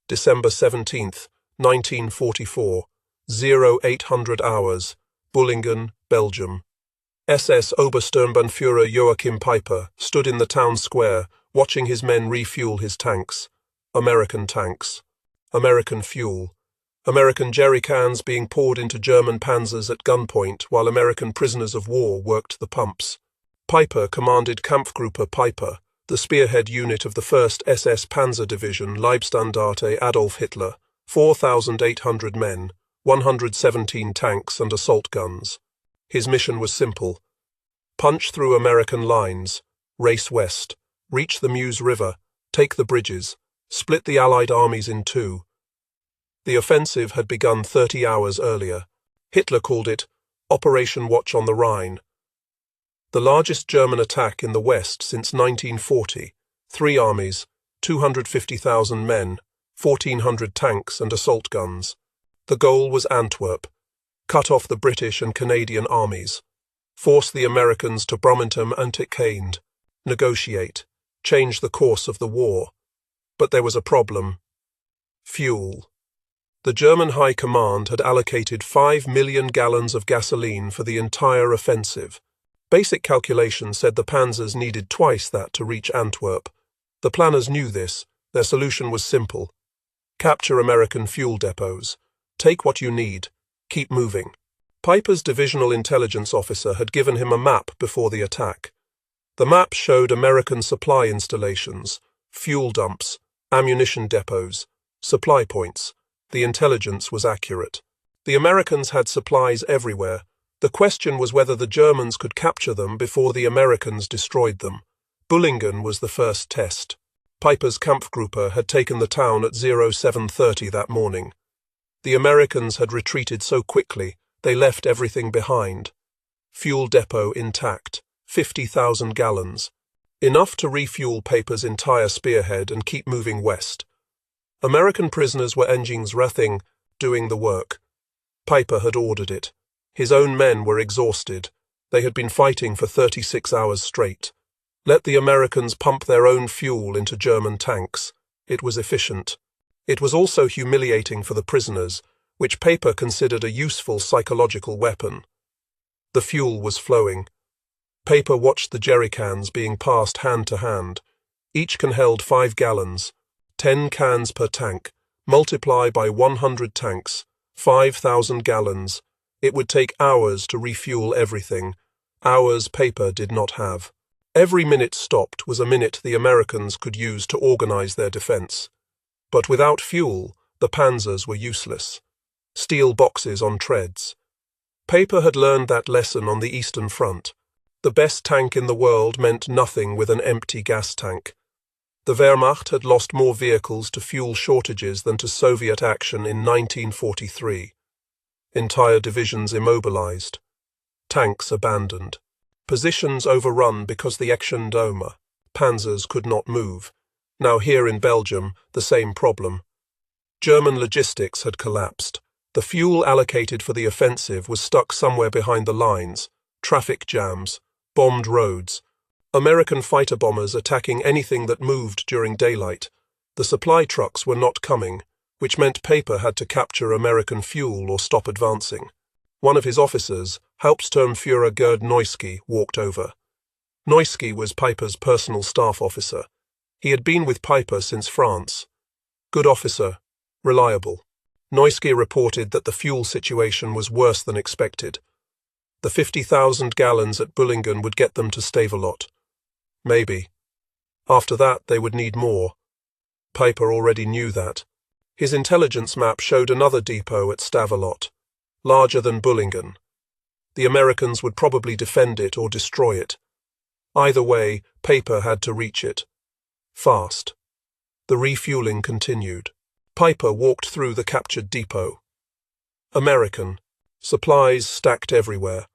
December 17th, 1944, 0800 hours, Bullingen, Belgium. SS Obersturmbannführer Joachim Peiper stood in the town square, watching his men refuel his tanks. American tanks. American fuel. American jerry cans being poured into German panzers at gunpoint while American prisoners of war worked the pumps. Peiper commanded Kampfgruppe Peiper, the spearhead unit of the 1st SS Panzer Division Leibstandarte Adolf Hitler, 4,800 men, 117 tanks and assault guns. His mission was simple. Punch through American lines, race west, reach the Meuse River, take the bridges, split the Allied armies in two. The offensive had begun 30 hours earlier. Hitler called it Operation Watch on the Rhine. The largest German attack in the West since 1940, 3 armies, 250,000 men, 1,400 tanks and assault guns. The goal was Antwerp. Cut off the British and Canadian armies. Force the Americans to Brumentum and Tickhind. Negotiate. Change the course of the war. But there was a problem. Fuel. The German High Command had allocated 5 million gallons of gasoline for the entire offensive. Basic calculations said the panzers needed twice that to reach Antwerp. The planners knew this. Their solution was simple. Capture American fuel depots. Take what you need. Keep moving. Peiper's divisional intelligence officer had given him a map before the attack. The map showed American supply installations, fuel dumps, ammunition depots, supply points. The intelligence was accurate. The Americans had supplies everywhere. The question was whether the Germans could capture them before the Americans destroyed them. Bullingen was the first test. Peiper's Kampfgruppe had taken the town at 0730 that morning. The Americans had retreated so quickly, they left everything behind. Fuel depot intact, 50,000 gallons. Enough to refuel Peiper's entire spearhead and keep moving west. American prisoners were Engines-Rathing, doing the work. Peiper had ordered it. His own men were exhausted. They had been fighting for 36 hours straight. Let the Americans pump their own fuel into German tanks. It was efficient. It was also humiliating for the prisoners, which Peiper considered a useful psychological weapon. The fuel was flowing. Peiper watched the jerrycans being passed hand to hand. Each can held 5 gallons, 10 cans per tank. Multiply by 100 tanks, 5,000 gallons. It would take hours to refuel everything, hours Peiper did not have. Every minute stopped was a minute the Americans could use to organize their defense. But without fuel, the panzers were useless. Steel boxes on treads. Peiper had learned that lesson on the Eastern Front. The best tank in the world meant nothing with an empty gas tank. The Wehrmacht had lost more vehicles to fuel shortages than to Soviet action in 1943. Entire divisions immobilized. Tanks abandoned. Positions overrun because the Action Dome. Panzers could not move. Now here in Belgium, the same problem. German logistics had collapsed. The fuel allocated for the offensive was stuck somewhere behind the lines. Traffic jams. Bombed roads. American fighter bombers attacking anything that moved during daylight. The supply trucks were not coming, which meant Peiper had to capture American fuel or stop advancing. One of his officers, Hauptsturmführer Gerd Neuski, walked over. Neuski was Peiper's personal staff officer. He had been with Peiper since France. Good officer, reliable. Neuski reported that the fuel situation was worse than expected. The 50,000 gallons at Bullingen would get them to Stavelot. Maybe. After that, they would need more. Peiper already knew that. His intelligence map showed another depot at Stavelot, larger than Bullingen. The Americans would probably defend it or destroy it. Either way, Peiper had to reach it. Fast. The refueling continued. Peiper walked through the captured depot. American. Supplies stacked everywhere.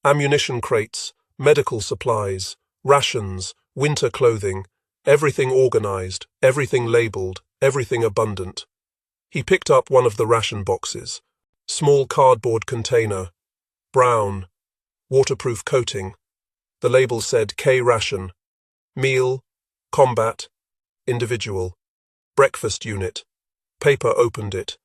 Ammunition crates, medical supplies, rations, winter clothing, everything organized, everything labeled, everything abundant. He picked up one of the ration boxes. Small cardboard container. Brown. Waterproof coating. The label said K-Ration. Meal. Combat. Individual. Breakfast unit. Paper opened it.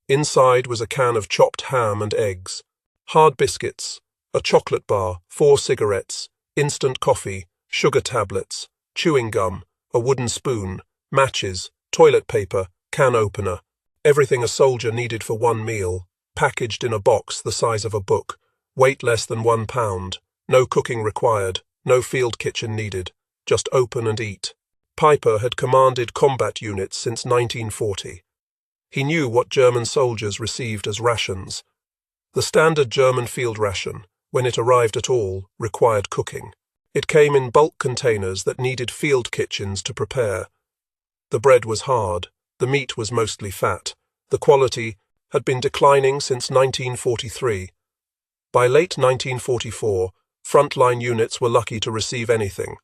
Inside was a can of chopped ham and eggs, hard biscuits, a chocolate bar, 4 cigarettes, instant coffee, sugar tablets, chewing gum, a wooden spoon, matches, toilet paper, can opener, everything a soldier needed for one meal, packaged in a box the size of a book, weight less than 1 pound, no cooking required, no field kitchen needed, just open and eat. Piper had commanded combat units since 1940. He knew what German soldiers received as rations. The standard German field ration, when it arrived at all, required cooking. It came in bulk containers that needed field kitchens to prepare. The bread was hard, the meat was mostly fat, the quality had been declining since 1943. By late 1944, frontline units were lucky to receive anything.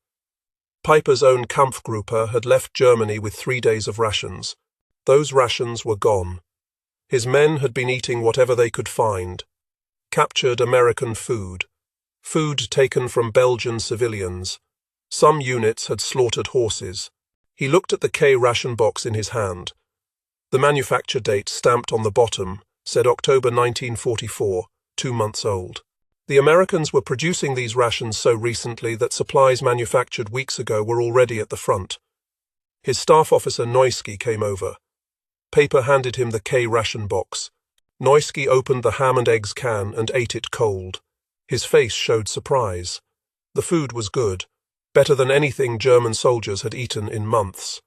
Piper's own Kampfgruppe had left Germany with 3 days of rations. Those rations were gone. His men had been eating whatever they could find. Captured American food. Food taken from Belgian civilians. Some units had slaughtered horses. He looked at the K-ration box in his hand. The manufacture date stamped on the bottom said October 1944, 2 months old. The Americans were producing these rations so recently that supplies manufactured weeks ago were already at the front. His staff officer Neuski came over. Paper handed him the K-ration box. Neuski opened the ham and eggs can and ate it cold. His face showed surprise. The food was good, better than anything German soldiers had eaten in months.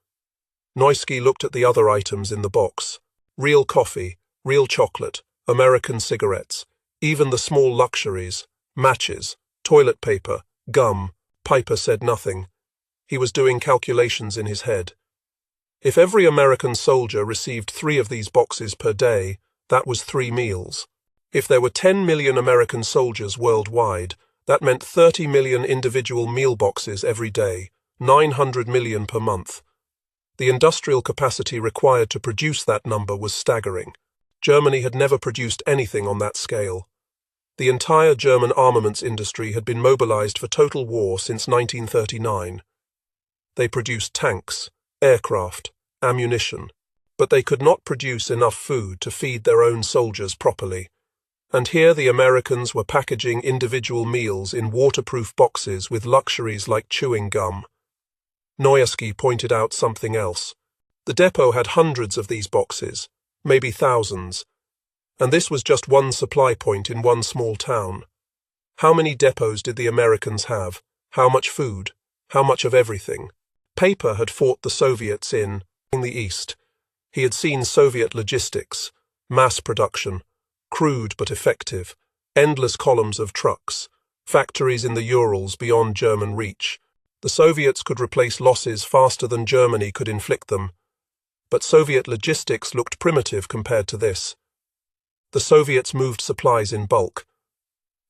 Neuski looked at the other items in the box. Real coffee, real chocolate, American cigarettes, even the small luxuries, matches, toilet paper, gum. Piper said nothing. He was doing calculations in his head. If every American soldier received 3 of these boxes per day, that was 3 meals. If there were 10 million American soldiers worldwide, that meant 30 million individual meal boxes every day, 900 million per month. The industrial capacity required to produce that number was staggering. Germany had never produced anything on that scale. The entire German armaments industry had been mobilized for total war since 1939. They produced tanks, aircraft, ammunition, but they could not produce enough food to feed their own soldiers properly. And here the Americans were packaging individual meals in waterproof boxes with luxuries like chewing gum. Neuski pointed out something else. The depot had hundreds of these boxes, maybe thousands, and this was just one supply point in one small town. How many depots did the Americans have? How much food? How much of everything? Paper had fought the Soviets in the East. He had seen Soviet logistics, mass production, crude but effective, endless columns of trucks, factories in the Urals beyond German reach. The Soviets could replace losses faster than Germany could inflict them. But Soviet logistics looked primitive compared to this. The Soviets moved supplies in bulk.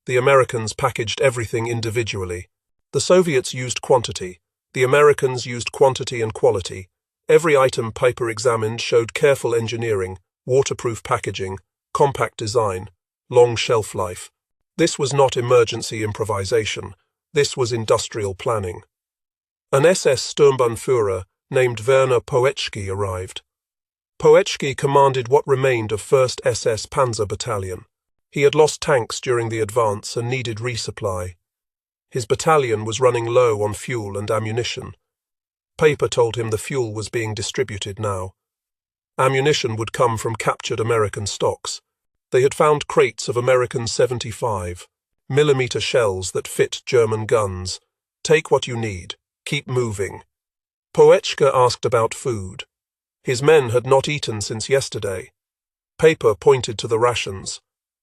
The Americans packaged everything individually. The Soviets used quantity. The Americans used quantity and quality. Every item Piper examined showed careful engineering, waterproof packaging, compact design, long shelf life. This was not emergency improvisation. This was industrial planning. An SS Sturmbannführer named Werner Poetschky arrived. Poetschky commanded what remained of 1st SS Panzer Battalion. He had lost tanks during the advance and needed resupply. His battalion was running low on fuel and ammunition. Paper told him the fuel was being distributed now. Ammunition would come from captured American stocks. They had found crates of American 75mm shells that fit German guns. Take what you need. Keep moving. Poetschka asked about food. His men had not eaten since yesterday. Paper pointed to the rations.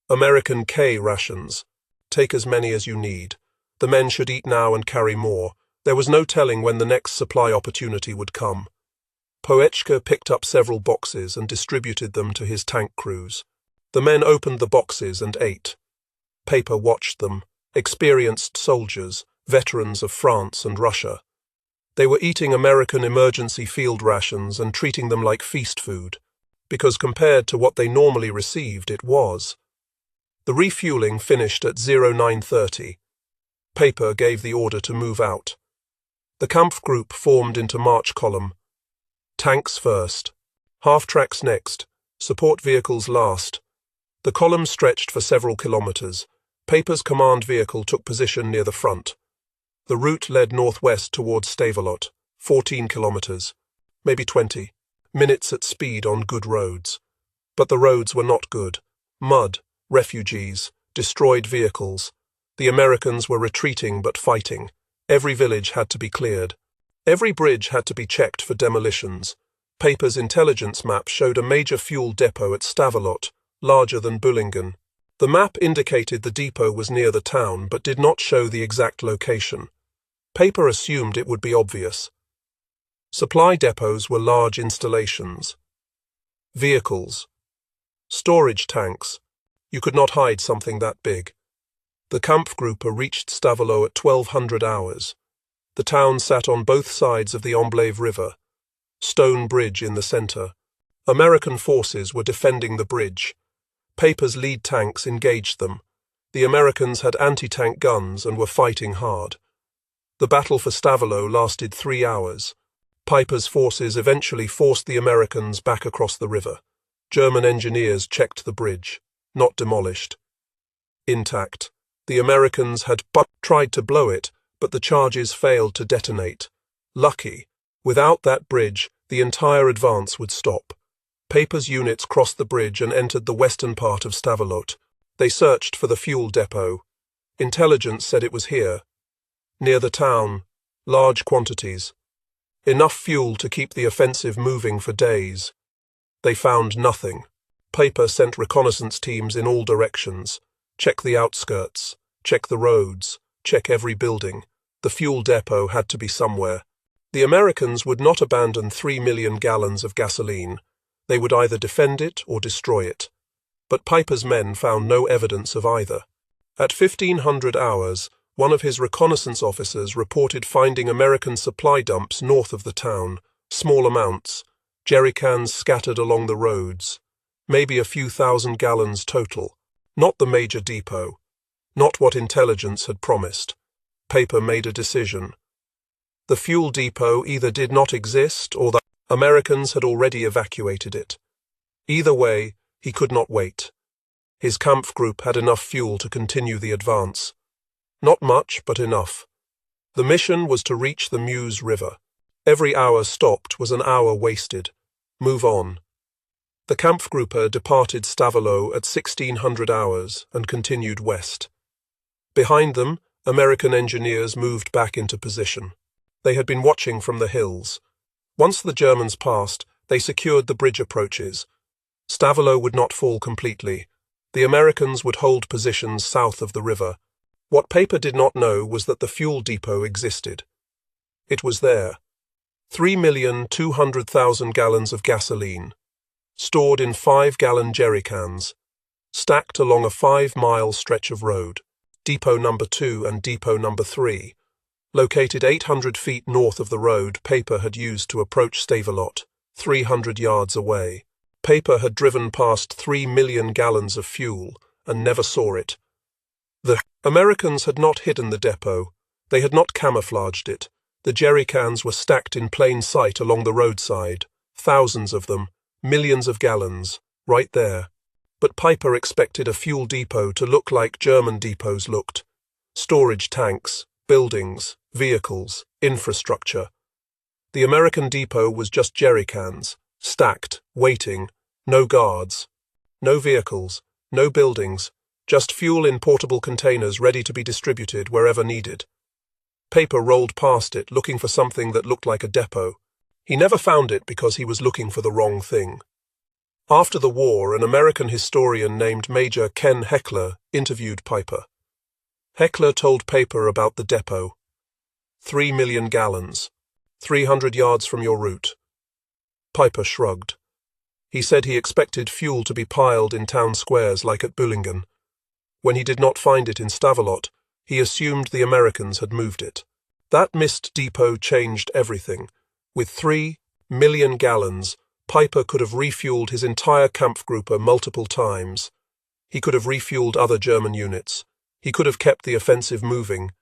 American K-Rations. Take as many as you need. The men should eat now and carry more. There was no telling when the next supply opportunity would come. Poetschka picked up several boxes and distributed them to his tank crews. The men opened the boxes and ate. Paper watched them, experienced soldiers, veterans of France and Russia. They were eating American emergency field rations and treating them like feast food, because compared to what they normally received, it was. The refueling finished at 09:30. Paper gave the order to move out. The Kampfgruppe formed into march column. Tanks first. Half-tracks next, support vehicles last. The column stretched for several kilometers. Paper's command vehicle took position near the front. The route led northwest towards Stavelot, 14 kilometers, maybe 20, minutes at speed on good roads. But the roads were not good. Mud, refugees, destroyed vehicles. The Americans were retreating but fighting. Every village had to be cleared. Every bridge had to be checked for demolitions. Paper's intelligence map showed a major fuel depot at Stavelot, larger than Bullingen. The map indicated the depot was near the town but did not show the exact location. Paper assumed it would be obvious. Supply depots were large installations. Vehicles. Storage tanks. You could not hide something that big. The Kampfgruppe reached Stavelot at 1200 hours. The town sat on both sides of the Omblève River. Stone bridge in the center. American forces were defending the bridge. Paper's lead tanks engaged them. The Americans had anti-tank guns and were fighting hard. The battle for Stavelot lasted 3 hours. Piper's forces eventually forced the Americans back across the river. German engineers checked the bridge, not demolished. Intact. The Americans had tried to blow it, but the charges failed to detonate. Lucky. Without that bridge, the entire advance would stop. Paper's units crossed the bridge and entered the western part of Stavelot. They searched for the fuel depot. Intelligence said it was here. Near the town, large quantities. Enough fuel to keep the offensive moving for days. They found nothing. Paper sent reconnaissance teams in all directions. Check the outskirts. Check the roads. Check every building. The fuel depot had to be somewhere. The Americans would not abandon 3 million gallons of gasoline. They would either defend it or destroy it. But Piper's men found no evidence of either. At 1500 hours, one of his reconnaissance officers reported finding American supply dumps north of the town, small amounts, jerrycans scattered along the roads, maybe a few thousand gallons total, not the major depot, not what intelligence had promised. Paper made a decision. The fuel depot either did not exist or the Americans had already evacuated it. Either way, he could not wait. His Kampfgruppe had enough fuel to continue the advance. Not much, but enough. The mission was to reach the Meuse River. Every hour stopped was an hour wasted. Move on. The Kampfgruppe departed Stavelot at 1600 hours and continued west. Behind them, American engineers moved back into position. They had been watching from the hills. Once the Germans passed, they secured the bridge approaches. Stavelot would not fall completely. The Americans would hold positions south of the river. What Paper did not know was that the fuel depot existed. It was there. 3,200,000 gallons of gasoline, stored in 5-gallon jerrycans, stacked along a 5-mile stretch of road. Depot number 2 and depot number 3, located 800 feet north of the road Paper had used to approach Stavelot, 300 yards away. Paper had driven past 3 million gallons of fuel and never saw it. The Americans had not hidden the depot. They had not camouflaged it. The jerrycans were stacked in plain sight along the roadside. Thousands of them, millions of gallons, right there. But Piper expected a fuel depot to look like German depots looked. Storage tanks, buildings, vehicles, infrastructure. The American depot was just jerrycans, stacked, waiting, no guards, no vehicles, no buildings, just fuel in portable containers ready to be distributed wherever needed. Paper rolled past it, looking for something that looked like a depot. He never found it because he was looking for the wrong thing. After the war, an American historian named Major Ken Heckler interviewed Piper. Heckler told Paper about the depot. 3 million gallons, 300 yards from your route. Piper shrugged. He said he expected fuel to be piled in town squares like at Bullingen. When he did not find it in Stavelot, he assumed the Americans had moved it. That missed depot changed everything. With 3 million gallons, Piper could have refueled his entire Kampfgruppe multiple times. He could have refueled other German units. He could have kept the offensive moving.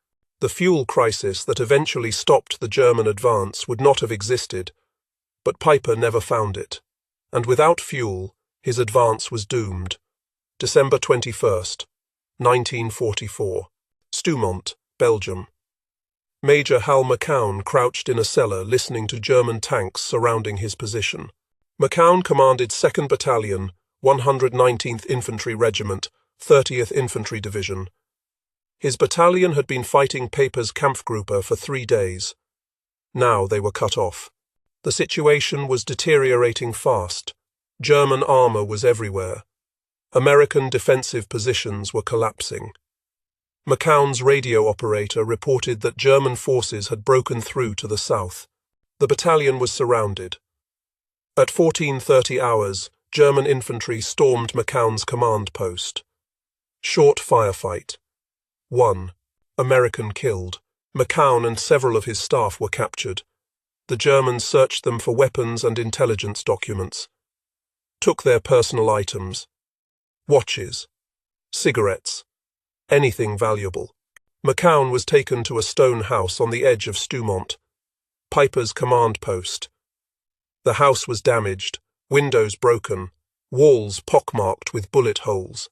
The fuel crisis that eventually stopped the German advance would not have existed, but Piper never found it. and without fuel, his advance was doomed. December 21st, 1944. Stoumont, Belgium. Major Hal McCown crouched in a cellar listening to German tanks surrounding his position. McCown commanded 2nd Battalion, 119th Infantry Regiment, 30th Infantry Division. His battalion had been fighting Paper's Kampfgruppe for 3 days. Now they were cut off. The situation was deteriorating fast. German armor was everywhere. American defensive positions were collapsing. McCown's radio operator reported that German forces had broken through to the south. The battalion was surrounded. At 14:30 hours, German infantry stormed McCown's command post. Short firefight. 1. American killed. McCown and several of his staff were captured. The Germans searched them for weapons and intelligence documents. Took their personal items. Watches. Cigarettes. Anything valuable. McCown was taken to a stone house on the edge of Stoumont, Piper's command post. The house was damaged, windows broken, walls pockmarked with bullet holes.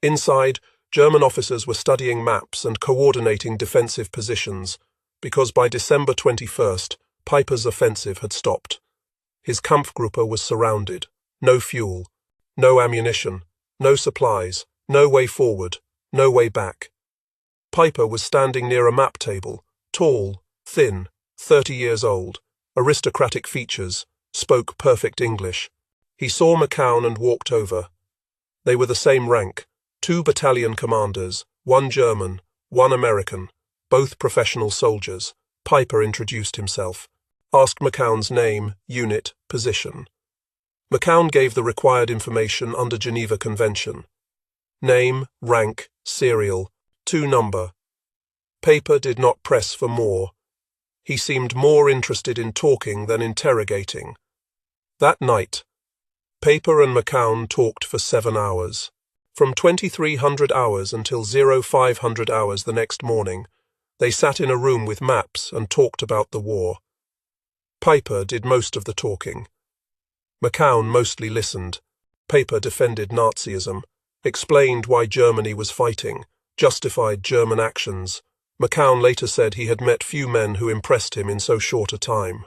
Inside, German officers were studying maps and coordinating defensive positions, because by December 21st, Piper's offensive had stopped. His Kampfgruppe was surrounded. No fuel, no ammunition, no supplies, no way forward, no way back. Piper was standing near a map table, tall, thin, 30 years old, aristocratic features, spoke perfect English. He saw McCown and walked over. They were the same rank, 2 battalion commanders, 1 German, 1 American, both professional soldiers. Piper introduced himself, asked McCown's name, unit, position. McCown gave the required information under Geneva Convention. Name, rank, serial, 2 number. Paper did not press for more. He seemed more interested in talking than interrogating. That night, Paper and McCown talked for 7 hours. From 2300 hours until 0500 hours the next morning, they sat in a room with maps and talked about the war. Piper did most of the talking. McCown mostly listened. Paper defended Nazism, explained why Germany was fighting, justified German actions. McCown later said he had met few men who impressed him in so short a time.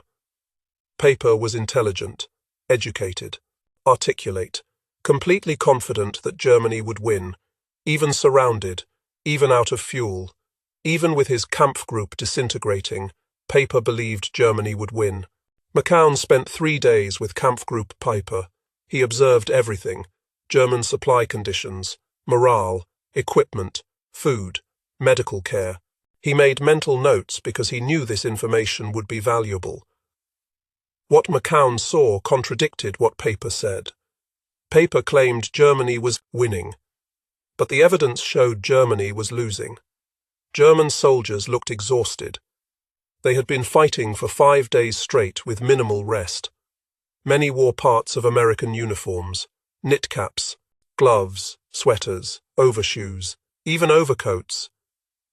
Paper was intelligent, educated, articulate, completely confident that Germany would win, even surrounded, even out of fuel, even with his Kampfgruppe disintegrating. Paper believed Germany would win. McCown spent 3 days with Kampfgruppe Piper. He observed everything: German supply conditions, morale, equipment, food, medical care. He made mental notes because he knew this information would be valuable. What McCown saw contradicted what Paper said. Paper claimed Germany was winning, but the evidence showed Germany was losing. German soldiers looked exhausted. They had been fighting for 5 days straight with minimal rest. Many wore parts of American uniforms, knit caps, gloves, sweaters, overshoes, even overcoats.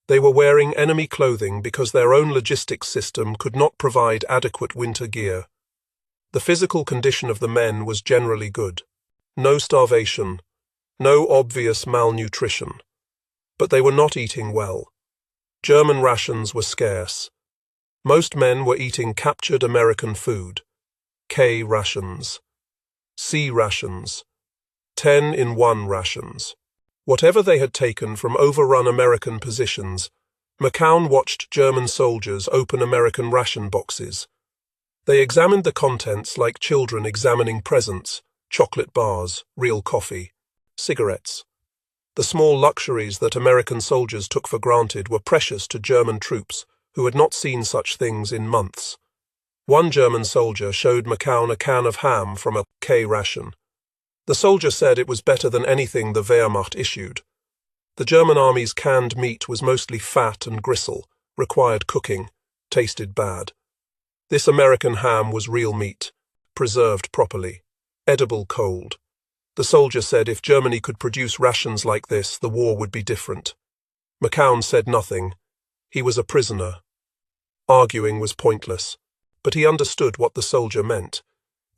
They were wearing enemy clothing because their own logistics system could not provide adequate winter gear. The physical condition of the men was generally good. No starvation, no obvious malnutrition. But they were not eating well. German rations were scarce. Most men were eating captured American food. K-Rations. C-Rations. 10-in-1 rations. Whatever they had taken from overrun American positions, McCown watched German soldiers open American ration boxes. They examined the contents like children examining presents: chocolate bars, real coffee, cigarettes. The small luxuries that American soldiers took for granted were precious to German troops who had not seen such things in months. One German soldier showed McCown a can of ham from a K-ration. The soldier said it was better than anything the Wehrmacht issued. The German army's canned meat was mostly fat and gristle, required cooking, tasted bad. This American ham was real meat, preserved properly, edible cold. The soldier said if Germany could produce rations like this, the war would be different. McCown said nothing. He was a prisoner. Arguing was pointless, but he understood what the soldier meant.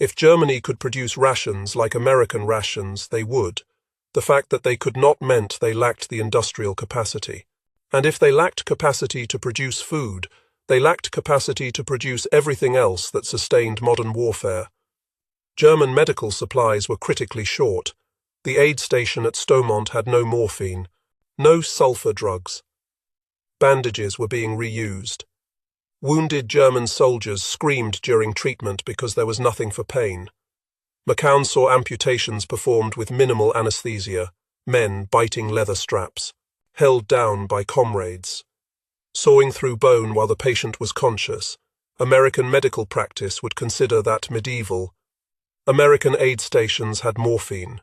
If Germany could produce rations like American rations, they would. The fact that they could not meant they lacked the industrial capacity. And if they lacked capacity to produce food, they lacked capacity to produce everything else that sustained modern warfare. German medical supplies were critically short. The aid station at Stoumont had no morphine, no sulfur drugs. Bandages were being reused. Wounded German soldiers screamed during treatment because there was nothing for pain. McCown saw amputations performed with minimal anesthesia, men biting leather straps, held down by comrades. Sawing through bone while the patient was conscious, American medical practice would consider that medieval. American aid stations had morphine,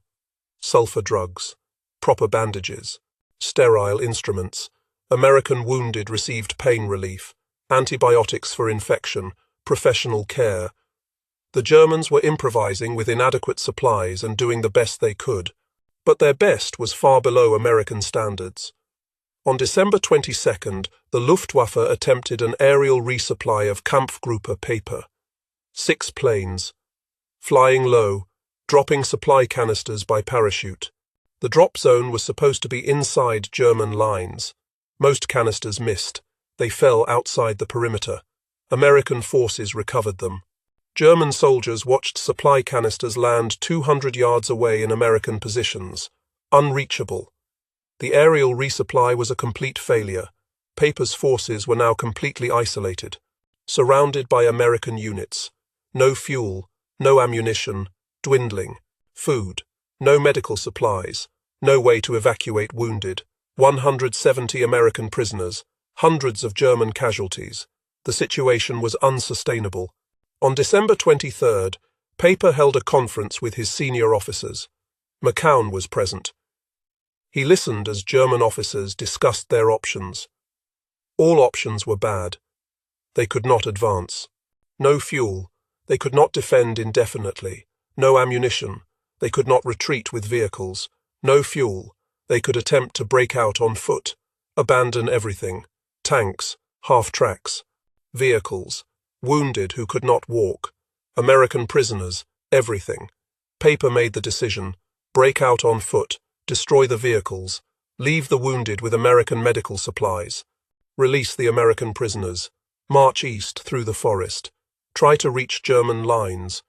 sulfur drugs, proper bandages, sterile instruments. American wounded received pain relief, antibiotics for infection, professional care. The Germans were improvising with inadequate supplies and doing the best they could, but their best was far below American standards. On December 22nd, the Luftwaffe attempted an aerial resupply of Kampfgruppe paper. 6 planes, flying low, dropping supply canisters by parachute. The drop zone was supposed to be inside German lines. Most canisters missed. They fell outside the perimeter. American forces recovered them. German soldiers watched supply canisters land 200 yards away in American positions, unreachable. The aerial resupply was a complete failure. Paper's forces were now completely isolated, surrounded by American units. No fuel, no ammunition, dwindling. Food, no medical supplies, no way to evacuate wounded. 170 American prisoners, hundreds of German casualties. The situation was unsustainable. On December 23rd, Paper held a conference with his senior officers. McCown was present. He listened as German officers discussed their options. All options were bad. They could not advance. No fuel. They could not defend indefinitely. No ammunition. They could not retreat with vehicles. No fuel. They could attempt to break out on foot. Abandon everything. Tanks, half-tracks, vehicles, wounded who could not walk, American prisoners, everything. Paper made the decision. Break out on foot. Destroy the vehicles. Leave the wounded with American medical supplies. Release the American prisoners. March east through the forest. Try to reach German lines.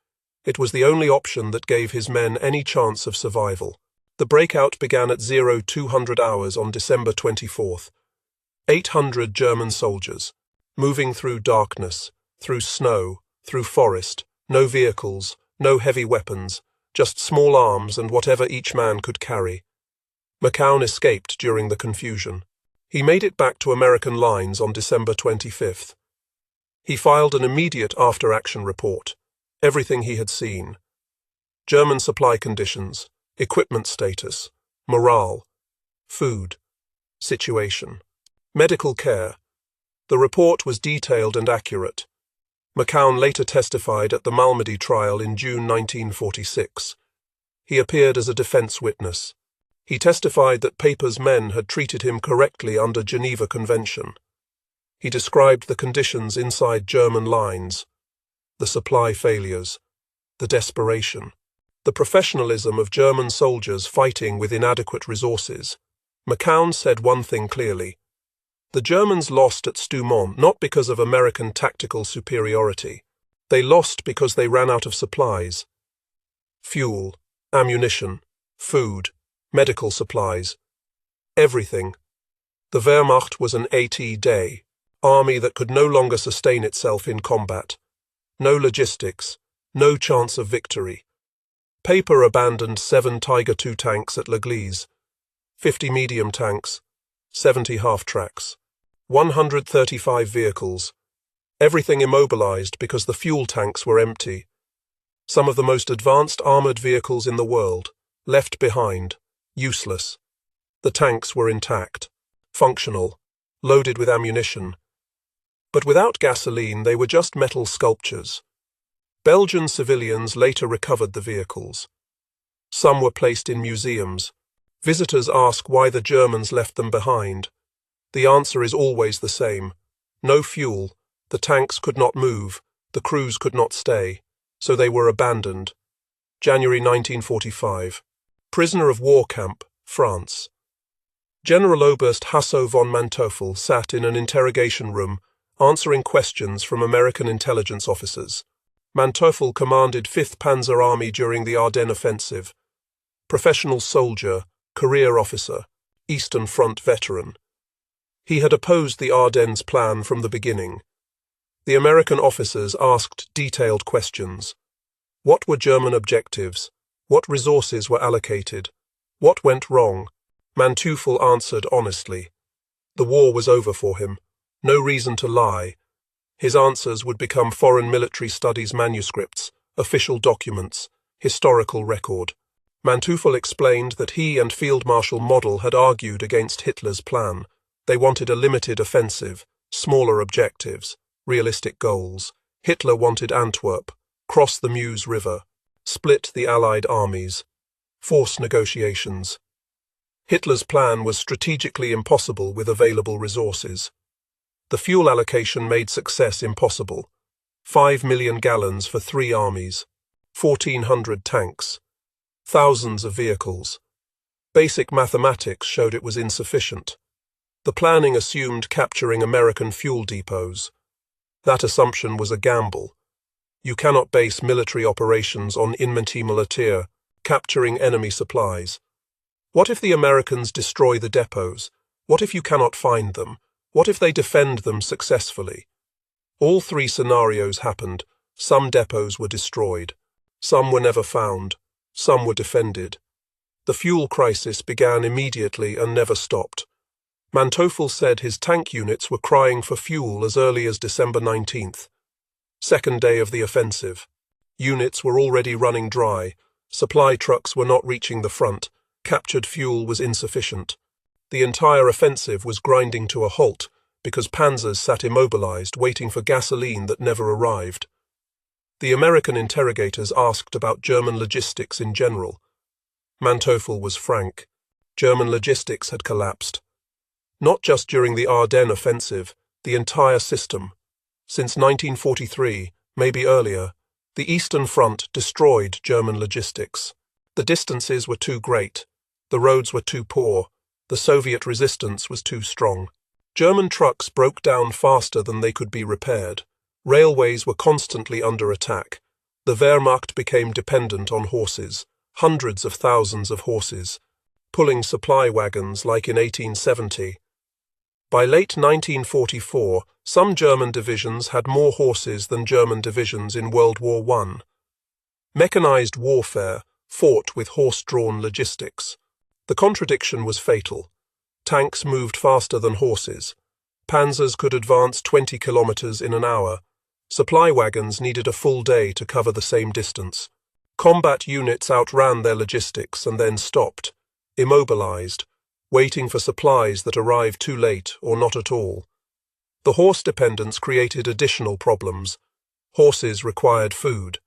It was the only option that gave his men any chance of survival. The breakout began at 0200 hours on December 24th. 800 German soldiers, moving through darkness, through snow, through forest, no vehicles, no heavy weapons, just small arms and whatever each man could carry. McCown escaped during the confusion. He made it back to American lines on December 25th. He filed an immediate after-action report, everything he had seen. German supply conditions, equipment status, morale, food, situation, medical care. The report was detailed and accurate. McCown later testified at the Malmedy trial in June 1946. He appeared as a defense witness. He testified that Paper's men had treated him correctly under Geneva Convention. He described the conditions inside German lines, the supply failures, the desperation, the professionalism of German soldiers fighting with inadequate resources. McCown said one thing clearly. The Germans lost at Stoumont not because of American tactical superiority. They lost because they ran out of supplies. Fuel, ammunition, food, medical supplies, everything. The Wehrmacht was an AT-day, army that could no longer sustain itself in combat. No logistics, no chance of victory. Paper abandoned 7 Tiger II tanks at L'Église, 50 medium tanks, 70 half-tracks, 135 vehicles, everything immobilized because the fuel tanks were empty. Some of the most advanced armored vehicles in the world, left behind, useless. The tanks were intact, functional, loaded with ammunition. But without gasoline, they were just metal sculptures. Belgian civilians later recovered the vehicles. Some were placed in museums. Visitors ask why the Germans left them behind. The answer is always the same. No fuel. The tanks could not move. The crews could not stay. so they were abandoned. January 1945. Prisoner of war camp, France. General Oberst Hasso von Manteuffel sat in an interrogation room, answering questions from American intelligence officers. Manteuffel commanded 5th Panzer Army during the Ardennes Offensive. Professional soldier, career officer, Eastern Front veteran. He had opposed the Ardennes plan from the beginning. The American officers asked detailed questions. What were German objectives? What resources were allocated? What went wrong? Manteuffel answered honestly. The war was over for him. No reason to lie. His answers would become foreign military studies manuscripts, official documents, historical record. Manteuffel explained that he and Field Marshal Model had argued against Hitler's plan. They wanted a limited offensive, smaller objectives, realistic goals. Hitler wanted Antwerp, cross the Meuse River, split the Allied armies, force negotiations. Hitler's plan was strategically impossible with available resources. The fuel allocation made success impossible. 5 million gallons for 3 armies, 1,400 tanks, thousands of vehicles. Basic mathematics showed it was insufficient. The planning assumed capturing American fuel depots. That assumption was a gamble. You cannot base military operations on inventi militaire, capturing enemy supplies. What if the Americans destroy the depots? What if you cannot find them? What if they defend them successfully? All 3 scenarios happened. Some depots were destroyed. Some were never found. Some were defended. The fuel crisis began immediately and never stopped. Manteuffel said his tank units were crying for fuel as early as December 19th. Second day of the offensive. Units were already running dry. Supply trucks were not reaching the front. Captured fuel was insufficient. The entire offensive was grinding to a halt because panzers sat immobilized, waiting for gasoline that never arrived. The American interrogators asked about German logistics in general. Manteuffel was frank. German logistics had collapsed. Not just during the Ardennes offensive, the entire system. Since 1943, maybe earlier, the Eastern Front destroyed German logistics. The distances were too great. The roads were too poor. The Soviet resistance was too strong. German trucks broke down faster than they could be repaired. Railways were constantly under attack. The Wehrmacht became dependent on horses, hundreds of thousands of horses, pulling supply wagons like in 1870. By late 1944, some German divisions had more horses than German divisions in World War I. Mechanized warfare fought with horse-drawn logistics. The contradiction was fatal. Tanks moved faster than horses. Panzers could advance 20 kilometers in an hour. Supply wagons needed a full day to cover the same distance. Combat units outran their logistics and then stopped, immobilized, waiting for supplies that arrived too late or not at all. The horse dependence created additional problems. Horses required food.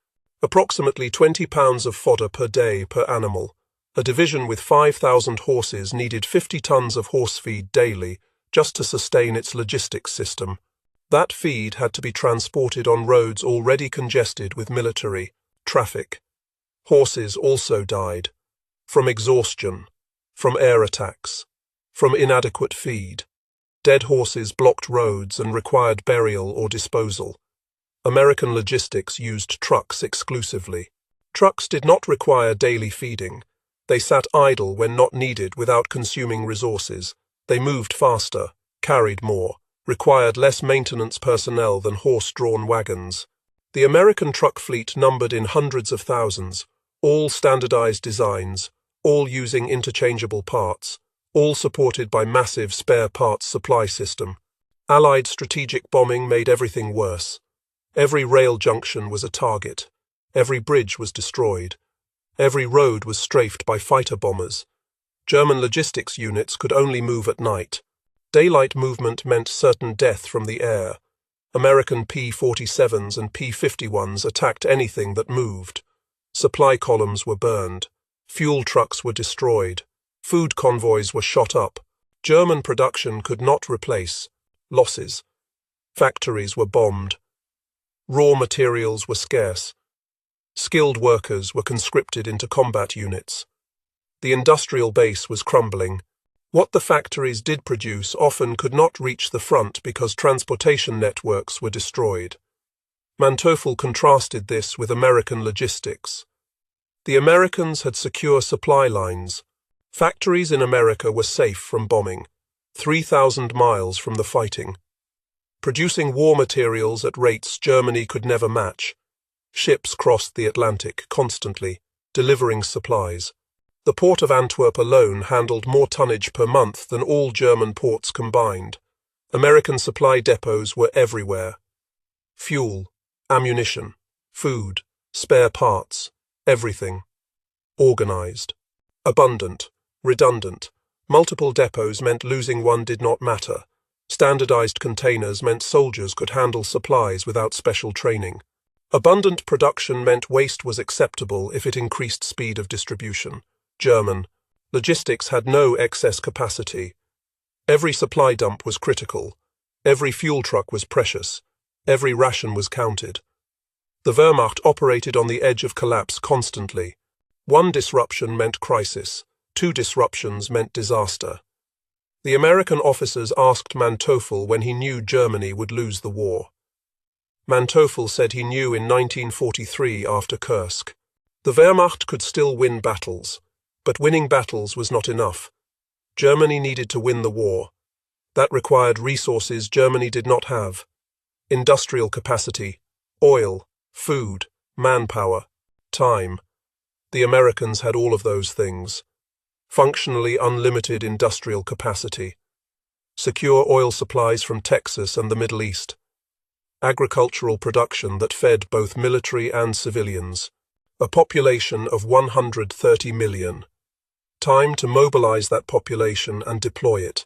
Approximately 20 pounds of fodder per day per animal. A division with 5,000 horses needed 50 tons of horse feed daily just to sustain its logistics system. That feed had to be transported on roads already congested with military traffic. Horses also died. From exhaustion. From air attacks. From inadequate feed. Dead horses blocked roads and required burial or disposal. American logistics used trucks exclusively. Trucks did not require daily feeding. They sat idle when not needed without consuming resources. They moved faster, carried more, required less maintenance personnel than horse-drawn wagons. The American truck fleet numbered in hundreds of thousands, all standardized designs, all using interchangeable parts, all supported by massive spare parts supply system. Allied strategic bombing made everything worse. Every rail junction was a target. Every bridge was destroyed. Every road was strafed by fighter bombers. German logistics units could only move at night. Daylight movement meant certain death from the air. American P-47s and P-51s attacked anything that moved. Supply columns were burned. Fuel trucks were destroyed. Food convoys were shot up. German production could not replace. Losses. Factories were bombed. Raw materials were scarce. Skilled workers were conscripted into combat units. The industrial base was crumbling. What the factories did produce often could not reach the front because transportation networks were destroyed. Manteuffel contrasted this with American logistics. The Americans had secure supply lines. Factories in America were safe from bombing, 3,000 miles from the fighting. Producing war materials at rates Germany could never match. Ships crossed the Atlantic constantly, delivering supplies. The port of Antwerp alone handled more tonnage per month than all German ports combined. American supply depots were everywhere. Fuel, ammunition, food, spare parts, everything. Organized. Abundant, redundant. Multiple depots meant losing one did not matter. Standardized containers meant soldiers could handle supplies without special training. Abundant production meant waste was acceptable if it increased speed of distribution. German. Logistics had no excess capacity. Every supply dump was critical. Every fuel truck was precious. Every ration was counted. The Wehrmacht operated on the edge of collapse constantly. One disruption meant crisis. 2 disruptions meant disaster. The American officers asked Manteuffel when he knew Germany would lose the war. Manteuffel said he knew in 1943 after Kursk. The Wehrmacht could still win battles. But winning battles was not enough. Germany needed to win the war. That required resources Germany did not have. Industrial capacity, oil, food, manpower, time. The Americans had all of those things. Functionally unlimited industrial capacity. Secure oil supplies from Texas and the Middle East. Agricultural production that fed both military and civilians. A population of 130 million. Time to mobilize that population and deploy it.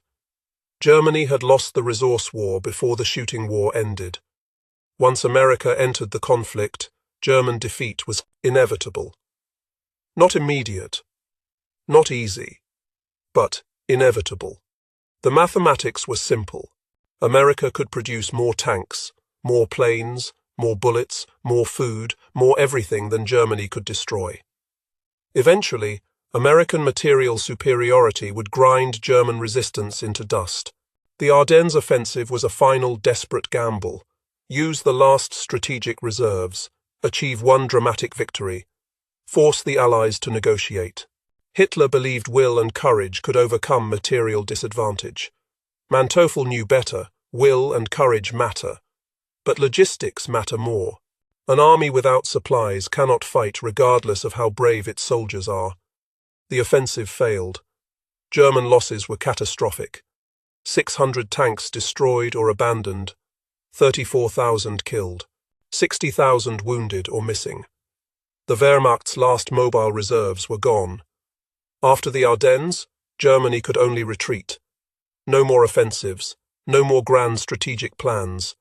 Germany had lost the resource war before the shooting war ended. Once America entered the conflict, German defeat was inevitable. Not immediate, not easy, but inevitable. The mathematics were simple. America could produce more tanks, more planes, more bullets, more food, more everything than Germany could destroy. Eventually, American material superiority would grind German resistance into dust. The Ardennes offensive was a final desperate gamble. Use the last strategic reserves, achieve one dramatic victory, force the Allies to negotiate. Hitler believed will and courage could overcome material disadvantage. Manteuffel knew better, will and courage matter. But logistics matter more. An army without supplies cannot fight regardless of how brave its soldiers are. The offensive failed. German losses were catastrophic. 600 tanks destroyed or abandoned, 34,000 killed, 60,000 wounded or missing. The Wehrmacht's last mobile reserves were gone. After the Ardennes, Germany could only retreat. No more offensives, no more grand strategic plans,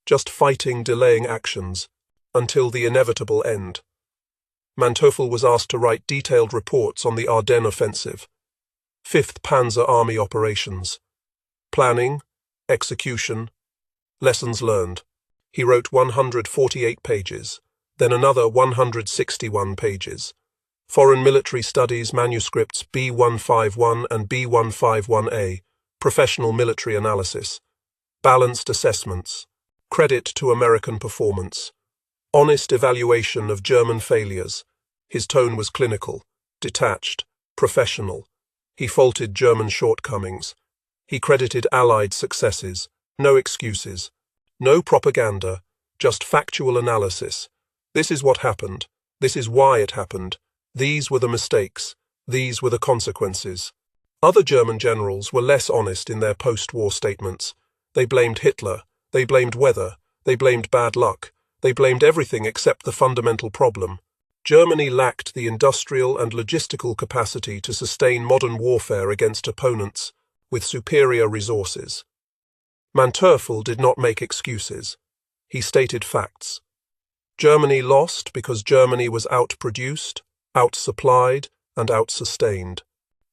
just fighting, delaying actions, until the inevitable end. Manteuffel was asked to write detailed reports on the Ardennes offensive. 5th Panzer Army operations. Planning, execution, lessons learned. He wrote 148 pages, then another 161 pages. Foreign Military Studies manuscripts B151 and B151A, Professional Military Analysis. Balanced assessments. Credit to American performance. Honest evaluation of German failures. His tone was clinical, detached, professional. He faulted German shortcomings. He credited Allied successes. No excuses. No propaganda, just factual analysis. This is what happened. This is why it happened. These were the mistakes. These were the consequences. Other German generals were less honest in their post-war statements. They blamed Hitler. They blamed weather. They blamed bad luck. They blamed everything except the fundamental problem. Germany lacked the industrial and logistical capacity to sustain modern warfare against opponents with superior resources. Manteuffel did not make excuses. He stated facts. Germany lost because Germany was outproduced, outsupplied, and outsustained.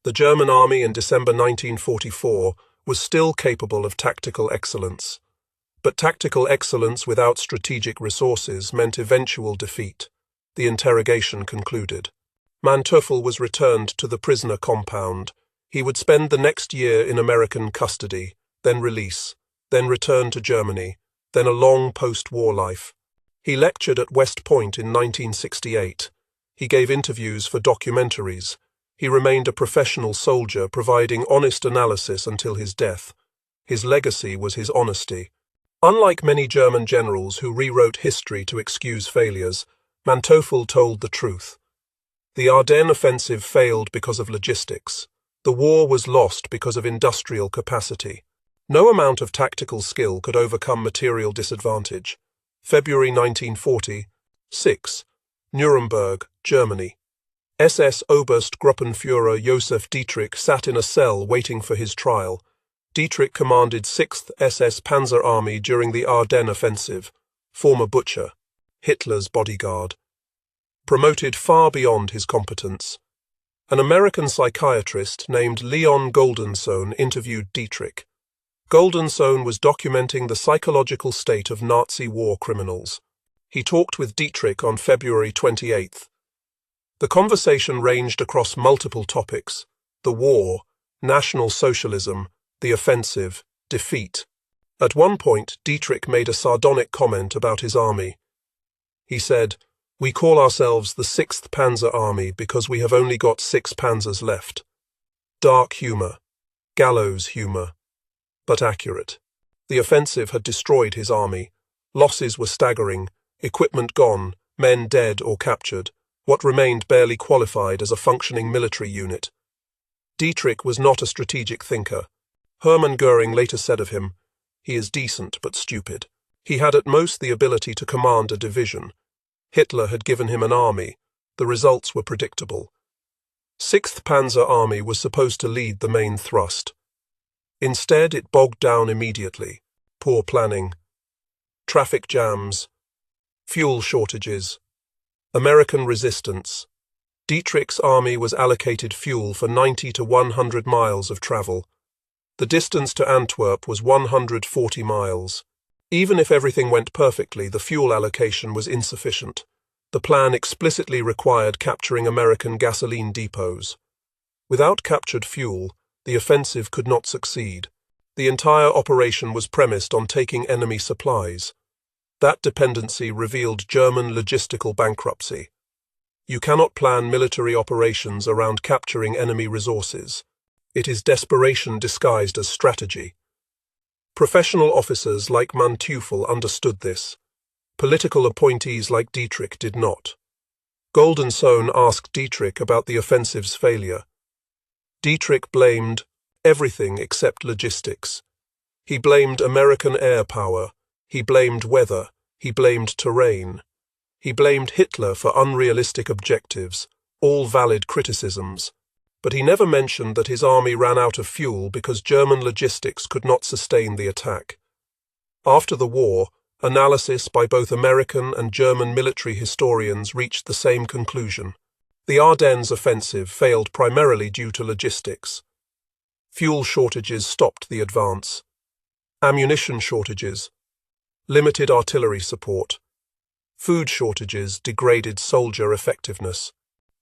The German army in December 1944 was still capable of tactical excellence. But tactical excellence without strategic resources meant eventual defeat. The interrogation concluded. Manteuffel was returned to the prisoner compound. He would spend the next year in American custody, then release, then return to Germany, then a long post-war life. He lectured at West Point in 1968. He gave interviews for documentaries. He remained a professional soldier, providing honest analysis until his death. His legacy was his honesty. Unlike many German generals who rewrote history to excuse failures, Manteuffel told the truth. The Ardennes offensive failed because of logistics. The war was lost because of industrial capacity. No amount of tactical skill could overcome material disadvantage. February 1940, 6. Nuremberg, Germany. SS Oberstgruppenführer Josef Dietrich sat in a cell waiting for his trial. Dietrich commanded 6th SS Panzer Army during the Ardennes offensive, former butcher, Hitler's bodyguard. Promoted far beyond his competence. An American psychiatrist named Leon Goldensohn interviewed Dietrich. Goldensohn was documenting the psychological state of Nazi war criminals. He talked with Dietrich on February 28th. The conversation ranged across multiple topics: the war, National Socialism, the offensive, defeat. At one point, Dietrich made a sardonic comment about his army. He said, "We call ourselves the 6th Panzer Army because we have only got 6 panzers left." Dark humor, gallows humor, but accurate. The offensive had destroyed his army. Losses were staggering, equipment gone, men dead or captured. What remained barely qualified as a functioning military unit. Dietrich was not a strategic thinker. Hermann Goering later said of him, "He is decent but stupid." He had at most the ability to command a division. Hitler had given him an army. The results were predictable. 6th Panzer Army was supposed to lead the main thrust. Instead, it bogged down immediately. Poor planning. Traffic jams. Fuel shortages. American resistance. Dietrich's army was allocated fuel for 90 to 100 miles of travel. The distance to Antwerp was 140 miles. Even if everything went perfectly, the fuel allocation was insufficient. The plan explicitly required capturing American gasoline depots. Without captured fuel, the offensive could not succeed. The entire operation was premised on taking enemy supplies. That dependency revealed German logistical bankruptcy. You cannot plan military operations around capturing enemy resources. It is desperation disguised as strategy. Professional officers like Manteuffel understood this. Political appointees like Dietrich did not. Goldensohn asked Dietrich about the offensive's failure. Dietrich blamed everything except logistics. He blamed American air power. He blamed weather. He blamed terrain. He blamed Hitler for unrealistic objectives, all valid criticisms. But he never mentioned that his army ran out of fuel because German logistics could not sustain the attack. After the war, analysis by both American and German military historians reached the same conclusion. The Ardennes offensive failed primarily due to logistics. Fuel shortages stopped the advance. Ammunition shortages. Limited artillery support. Food shortages degraded soldier effectiveness.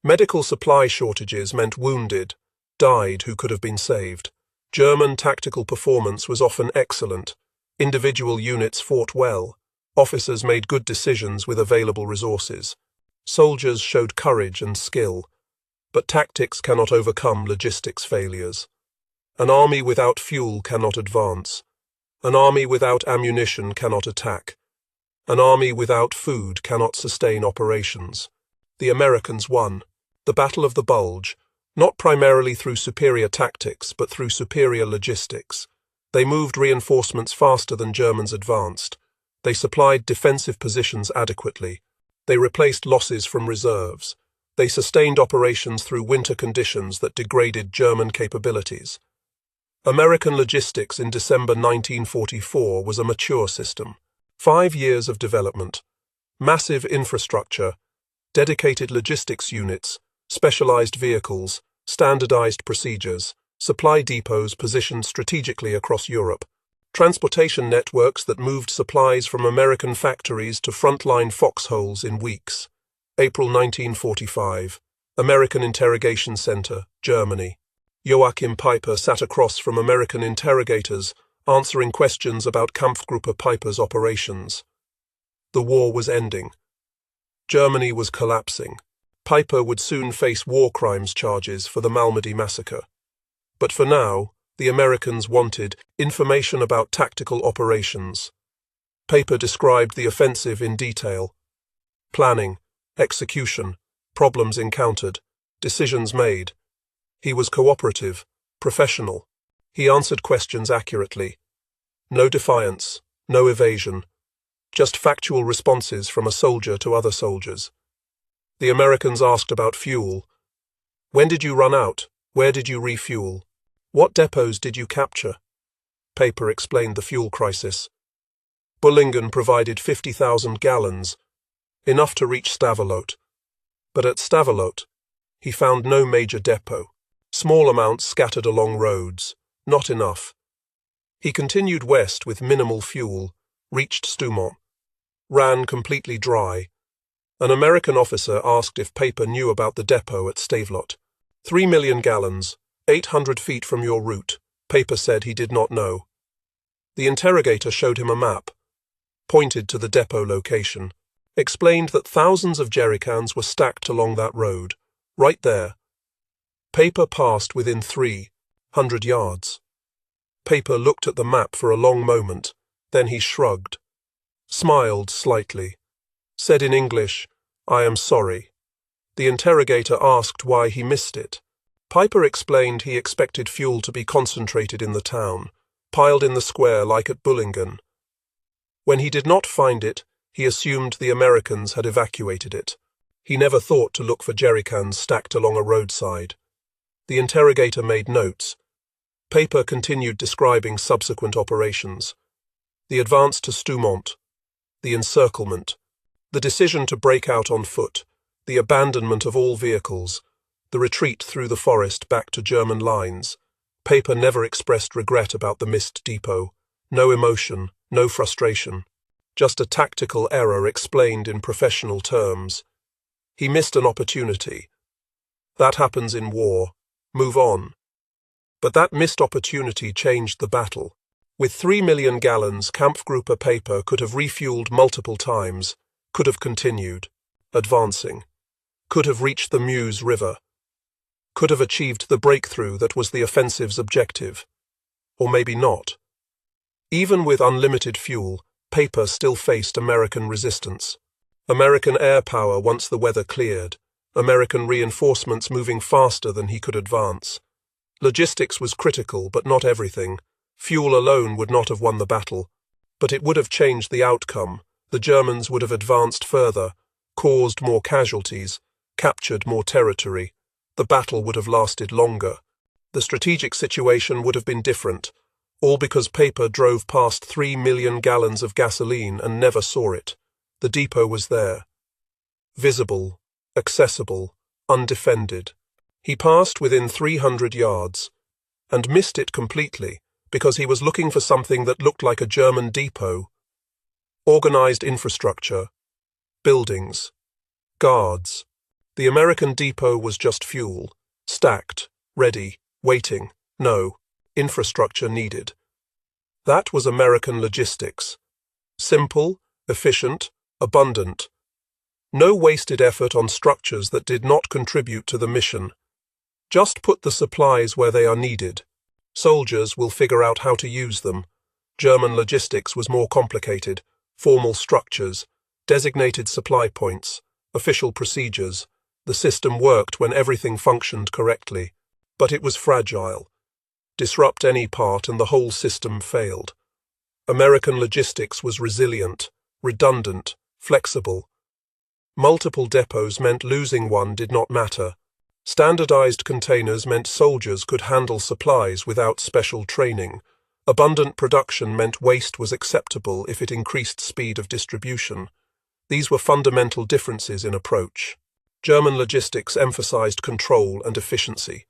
Medical supply shortages meant wounded, died who could have been saved. German tactical performance was often excellent. Individual units fought well. Officers made good decisions with available resources. Soldiers showed courage and skill. But tactics cannot overcome logistics failures. An army without fuel cannot advance. An army without ammunition cannot attack. An army without food cannot sustain operations. The Americans won. The Battle of the Bulge, not primarily through superior tactics, but through superior logistics. They moved reinforcements faster than Germans advanced. They supplied defensive positions adequately. They replaced losses from reserves. They sustained operations through winter conditions that degraded German capabilities. American logistics in December 1944 was a mature system. 5 years of development, massive infrastructure, dedicated logistics units, specialized vehicles, standardized procedures, supply depots positioned strategically across Europe, transportation networks that moved supplies from American factories to frontline foxholes in weeks. April 1945. American Interrogation Center, Germany. Joachim Peiper sat across from American interrogators, answering questions about Kampfgruppe Peiper's operations. The war was ending. Germany was collapsing. Peiper would soon face war crimes charges for the Malmedy massacre. But for now, the Americans wanted information about tactical operations. Peiper described the offensive in detail. Planning, execution, problems encountered, decisions made. He was cooperative, professional. He answered questions accurately. No defiance, no evasion. Just factual responses from a soldier to other soldiers. The Americans asked about fuel. When did you run out? Where did you refuel? What depots did you capture? Peiper explained the fuel crisis. Bullingen provided 50,000 gallons, enough to reach Stavelot. But at Stavelot, he found no major depot. Small amounts scattered along roads, not enough. He continued west with minimal fuel, reached Stoumont, ran completely dry. An American officer asked if Peiper knew about the depot at Stavelot. 3 million gallons, 800 feet from your route. Peiper said he did not know. The interrogator showed him a map, pointed to the depot location, explained that thousands of jerrycans were stacked along that road, right there. Peiper passed within 300 yards. Peiper looked at the map for a long moment, then he shrugged, smiled slightly, said in English, "I am sorry." The interrogator asked why he missed it. Peiper explained he expected fuel to be concentrated in the town, piled in the square like at Bullingen. When he did not find it, he assumed the Americans had evacuated it. He never thought to look for jerrycans stacked along a roadside. The interrogator made notes. Peiper continued describing subsequent operations. The advance to Stoumont, the encirclement, the decision to break out on foot, the abandonment of all vehicles, the retreat through the forest back to German lines. Peiper never expressed regret about the missed depot. No emotion, no frustration. Just a tactical error explained in professional terms. He missed an opportunity. That happens in war. Move on. But that missed opportunity changed the battle. With 3 million gallons, Kampfgruppe Peiper could have refueled multiple times, could have continued, advancing, could have reached the Meuse River, could have achieved the breakthrough that was the offensive's objective. Or maybe not. Even with unlimited fuel, Peiper still faced American resistance. American air power once the weather cleared, American reinforcements moving faster than he could advance. Logistics was critical, but not everything. Fuel alone would not have won the battle, but it would have changed the outcome. The Germans would have advanced further, caused more casualties, captured more territory. The battle would have lasted longer. The strategic situation would have been different, all because Peiper drove past 3 million gallons of gasoline and never saw it. The depot was there. Visible, accessible, undefended. He passed within 300 yards, and missed it completely because he was looking for something that looked like a German depot. Organized infrastructure, buildings, guards. The American depot was just fuel, stacked, ready, waiting. No, infrastructure needed. That was American logistics. Simple, efficient, abundant. No wasted effort on structures that did not contribute to the mission. Just put the supplies where they are needed. Soldiers will figure out how to use them. German logistics was more complicated. Formal structures, designated supply points, official procedures. The system worked when everything functioned correctly, but it was fragile. Disrupt any part and the whole system failed. American logistics was resilient, redundant, flexible. Multiple depots meant losing one did not matter. Standardized containers meant soldiers could handle supplies without special training. Abundant production meant waste was acceptable if it increased speed of distribution. These were fundamental differences in approach. German logistics emphasized control and efficiency.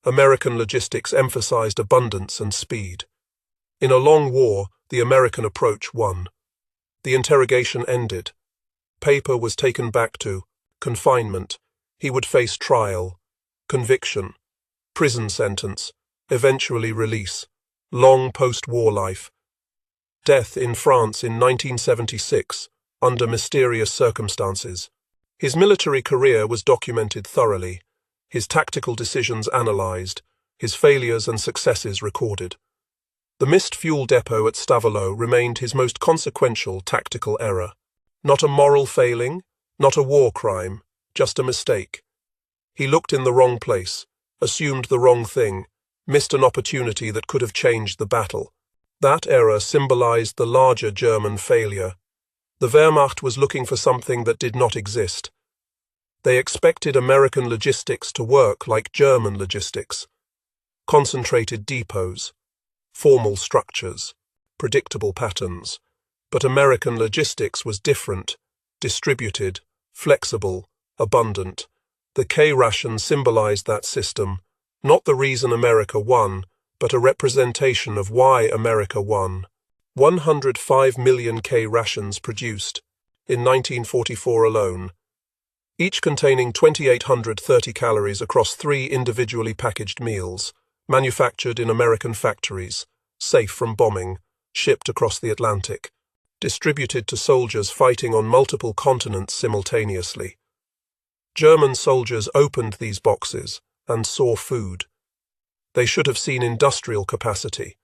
American logistics emphasized abundance and speed. In a long war, the American approach won. The interrogation ended. Peiper was taken back to confinement. He would face trial, conviction, prison sentence, eventually release, long post-war life. Death in France in 1976, under mysterious circumstances. His military career was documented thoroughly, his tactical decisions analysed, his failures and successes recorded. The missed fuel depot at Stavelot remained his most consequential tactical error. Not a moral failing, not a war crime, just a mistake. He looked in the wrong place, assumed the wrong thing, missed an opportunity that could have changed the battle. That error symbolized the larger German failure. The Wehrmacht was looking for something that did not exist. They expected American logistics to work like German logistics. Concentrated depots, formal structures, predictable patterns. But American logistics was different, distributed, flexible, abundant. The K-Rations symbolized that system, not the reason America won, but a representation of why America won. 105 million K-Rations produced, in 1944 alone, each containing 2,830 calories across 3 individually packaged meals, manufactured in American factories, safe from bombing, shipped across the Atlantic, distributed to soldiers fighting on multiple continents simultaneously. German soldiers opened these boxes and saw food. They should have seen industrial capacity,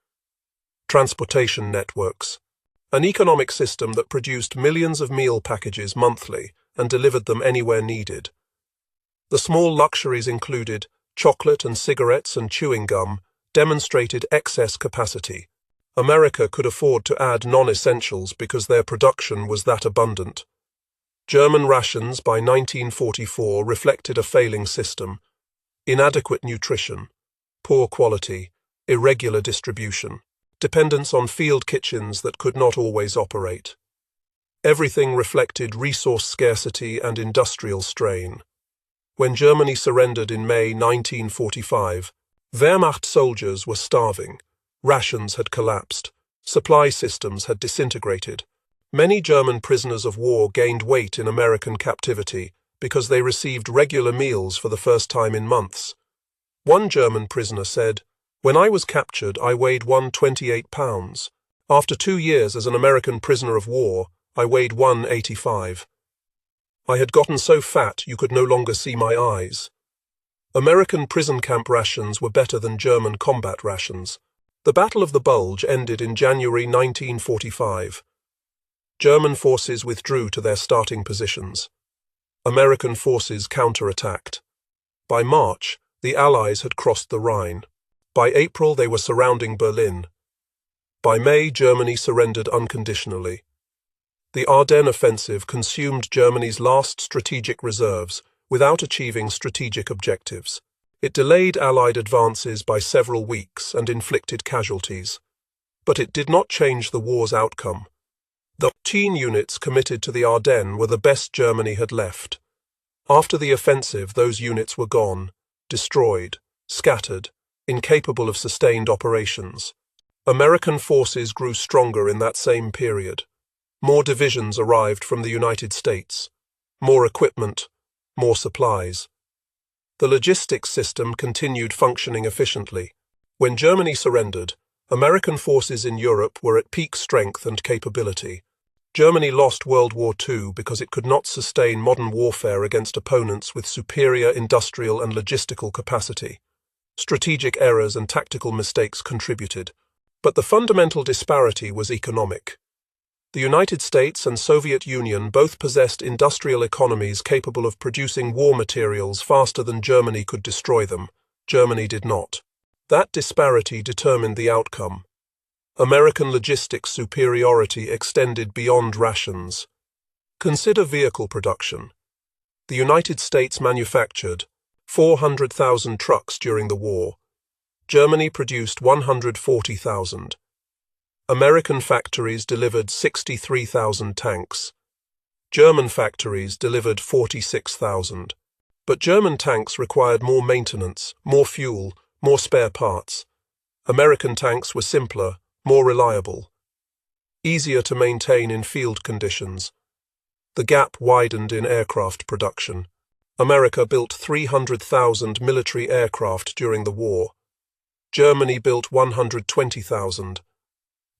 transportation networks, an economic system that produced millions of meal packages monthly and delivered them anywhere needed. The small luxuries included chocolate and cigarettes and chewing gum, demonstrated excess capacity. America could afford to add non-essentials because their production was that abundant. German rations by 1944 reflected a failing system, inadequate nutrition, poor quality, irregular distribution, dependence on field kitchens that could not always operate. Everything reflected resource scarcity and industrial strain. When Germany surrendered in May 1945, Wehrmacht soldiers were starving, rations had collapsed, supply systems had disintegrated. Many German prisoners of war gained weight in American captivity because they received regular meals for the first time in months. One German prisoner said, "When I was captured, I weighed 128 pounds. After 2 years as an American prisoner of war, I weighed 185. I had gotten so fat you could no longer see my eyes." American prison camp rations were better than German combat rations. The Battle of the Bulge ended in January 1945. German forces withdrew to their starting positions. American forces counterattacked. By March, the Allies had crossed the Rhine. By April, they were surrounding Berlin. By May, Germany surrendered unconditionally. The Ardennes offensive consumed Germany's last strategic reserves without achieving strategic objectives. It delayed Allied advances by several weeks and inflicted casualties. But it did not change the war's outcome. The 13 units committed to the Ardennes were the best Germany had left. After the offensive, those units were gone, destroyed, scattered, incapable of sustained operations. American forces grew stronger in that same period. More divisions arrived from the United States. More equipment, more supplies. The logistics system continued functioning efficiently. When Germany surrendered, American forces in Europe were at peak strength and capability. Germany lost World War II because it could not sustain modern warfare against opponents with superior industrial and logistical capacity. Strategic errors and tactical mistakes contributed, but the fundamental disparity was economic. The United States and Soviet Union both possessed industrial economies capable of producing war materials faster than Germany could destroy them. Germany did not. That disparity determined the outcome. American logistics superiority extended beyond rations. Consider vehicle production. The United States manufactured 400,000 trucks during the war. Germany produced 140,000. American factories delivered 63,000 tanks. German factories delivered 46,000. But German tanks required more maintenance, more fuel, more spare parts. American tanks were simpler, more reliable, easier to maintain in field conditions. The gap widened in aircraft production. America built 300,000 military aircraft during the war. Germany built 120,000.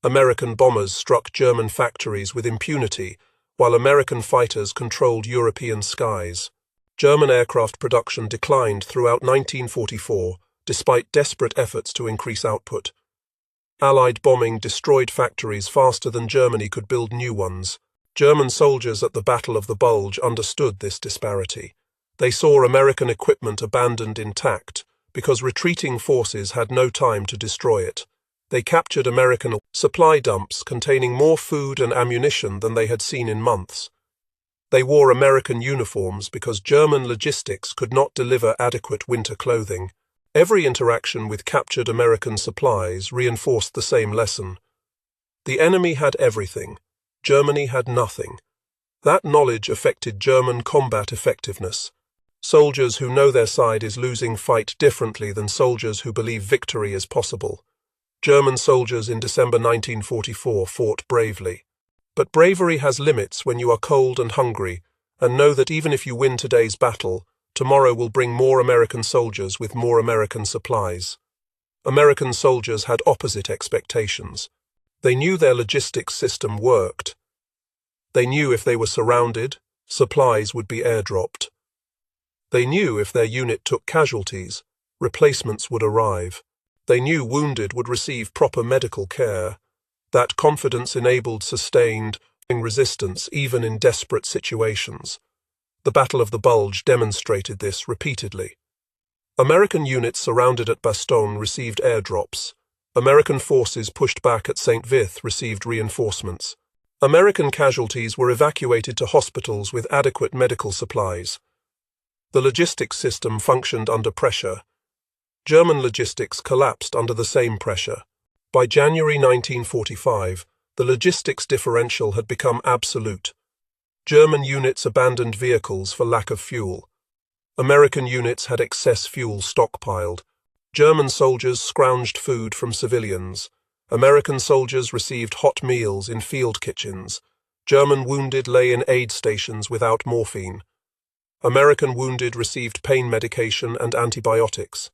American bombers struck German factories with impunity, while American fighters controlled European skies. German aircraft production declined throughout 1944, despite desperate efforts to increase output. Allied bombing destroyed factories faster than Germany could build new ones. German soldiers at the Battle of the Bulge understood this disparity. They saw American equipment abandoned intact because retreating forces had no time to destroy it. They captured American supply dumps containing more food and ammunition than they had seen in months. They wore American uniforms because German logistics could not deliver adequate winter clothing. Every interaction with captured American supplies reinforced the same lesson. The enemy had everything. Germany had nothing. That knowledge affected German combat effectiveness. Soldiers who know their side is losing fight differently than soldiers who believe victory is possible. German soldiers in December 1944 fought bravely. But bravery has limits when you are cold and hungry, and know that even if you win today's battle, tomorrow will bring more American soldiers with more American supplies. American soldiers had opposite expectations. They knew their logistics system worked. They knew if they were surrounded, supplies would be airdropped. They knew if their unit took casualties, replacements would arrive. They knew wounded would receive proper medical care. That confidence enabled sustained resistance even in desperate situations. The Battle of the Bulge demonstrated this repeatedly. American units surrounded at Bastogne received airdrops. American forces pushed back at St. Vith received reinforcements. American casualties were evacuated to hospitals with adequate medical supplies. The logistics system functioned under pressure. German logistics collapsed under the same pressure. By January 1945, the logistics differential had become absolute. German units abandoned vehicles for lack of fuel. American units had excess fuel stockpiled. German soldiers scrounged food from civilians. American soldiers received hot meals in field kitchens. German wounded lay in aid stations without morphine. American wounded received pain medication and antibiotics.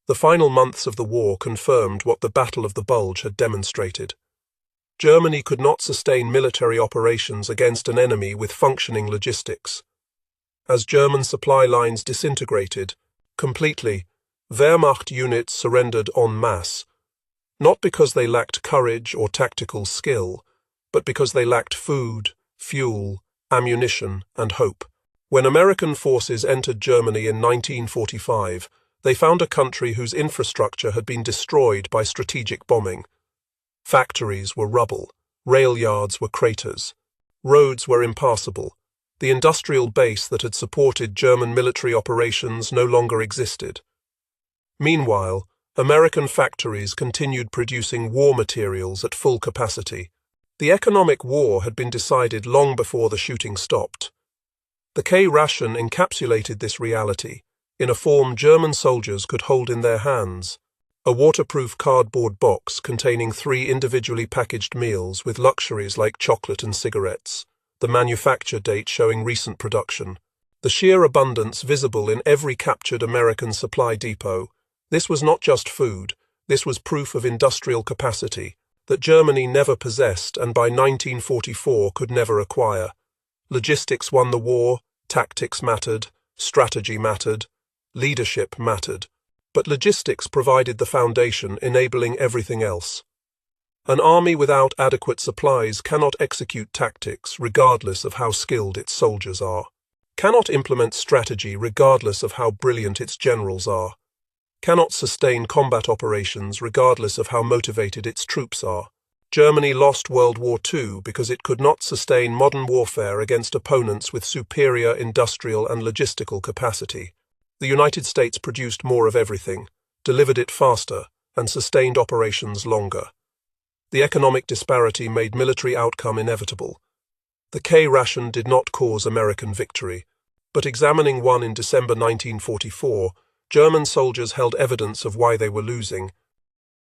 The final months of the war confirmed what the Battle of the Bulge had demonstrated. Germany could not sustain military operations against an enemy with functioning logistics. As German supply lines disintegrated completely, Wehrmacht units surrendered en masse, not because they lacked courage or tactical skill, but because they lacked food, fuel, ammunition, and hope. When American forces entered Germany in 1945, they found a country whose infrastructure had been destroyed by strategic bombing. Factories were rubble, rail yards were craters, roads were impassable. The industrial base that had supported German military operations no longer existed. Meanwhile, American factories continued producing war materials at full capacity. The economic war had been decided long before the shooting stopped. The K-Ration encapsulated this reality in a form German soldiers could hold in their hands. A waterproof cardboard box containing 3 individually packaged meals with luxuries like chocolate and cigarettes, the manufacture date showing recent production, the sheer abundance visible in every captured American supply depot. This was not just food, this was proof of industrial capacity that Germany never possessed and by 1944 could never acquire. Logistics won the war, tactics mattered, strategy mattered, leadership mattered. But logistics provided the foundation enabling everything else. An army without adequate supplies cannot execute tactics regardless of how skilled its soldiers are, cannot implement strategy regardless of how brilliant its generals are, cannot sustain combat operations regardless of how motivated its troops are. Germany lost World War II because it could not sustain modern warfare against opponents with superior industrial and logistical capacity. The United States produced more of everything, delivered it faster, and sustained operations longer. The economic disparity made military outcome inevitable. The K-Ration did not cause American victory, but examining one in December 1944, German soldiers held evidence of why they were losing.